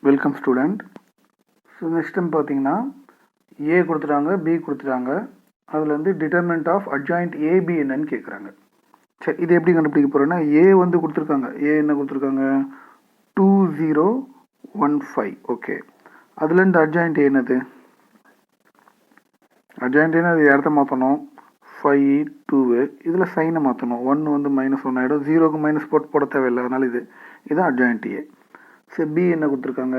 Welcome student. So next time பார்த்தீங்கன்னா ஏ கொடுத்துட்டாங்க, B கொடுத்துட்டாங்க. அதில் வந்து டிட்டர்மினன்ட் ஆஃப் அட்ஜாயிண்ட் ஏபி என்னன்னு கேட்குறாங்க. சரி, இது எப்படி கண்டுபிடிக்க போகிறோன்னா, ஏ வந்து கொடுத்துருக்காங்க. ஏ என்ன கொடுத்துருக்காங்க? 2015. ஓகே, அதுலேருந்து அட்ஜாயிண்ட் என்னது? அட்ஜாயிண்ட் என்ன? அது இடத்த மாற்றணும். 5 2 இதில் சைனை மாற்றணும். 1 வந்து -1 ஆகிடும். 0க்கு மைனஸ் போட தேவையில்லை. அதனால் இதுதான் அட்ஜாயிண்ட் ஏ. சரி, பி என்ன கொடுத்துருக்காங்க?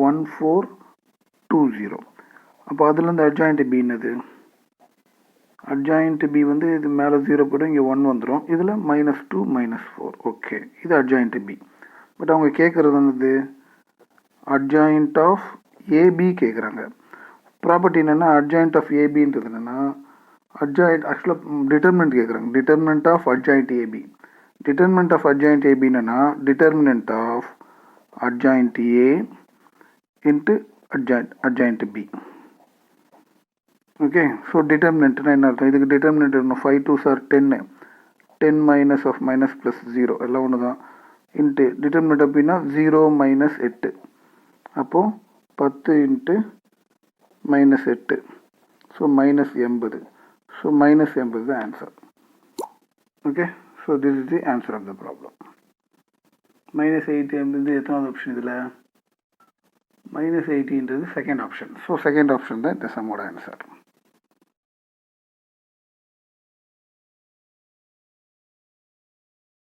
1420. அப்போ அதுலேருந்து அட்ஜாயிண்ட் பி என்னது? அட்ஜாயிண்ட் பி வந்து இது மேலே 0 போய்டும், இங்கே 1 வந்துடும். இதில் -2 -4. ஓகே, இது அட்ஜாயிண்ட் பி. பட் அவங்க கேட்குறது வந்து அட்ஜாயிண்ட் ஆஃப் ஏபி கேட்குறாங்க. ப்ராப்பர்ட்டி என்னென்னா, அட்ஜாயிண்ட் ஆஃப் ஏபின்றது என்னென்னா, அட்ஜாயிண்ட் ஆக்சுவலாக டிட்டர்மினன்ட் கேட்குறாங்க. Determinant of adjoint AB. Determinant of adjoint AB என்னென்னா, determinant of adjoint A into adjoint B. Okay, so determinant என்ன அர்த்தம்? இதுக்கு determinant என்ன? 5 2s are 10. 10 minus of minus plus 0 எல்லாம் ஒன்று தான். இன்ட்டு determinant அப்படின்னா 0 minus 8. அப்போது 10 into minus 8. So minus 80. So minus 80 the answer. Okay, so this is the answer of the problem. -80 என்பது எத்தனாவது ஆப்ஷன்? இதில் -80ன்றது second option. So second option தான் இந்த சம்மோட ஆன்சர்.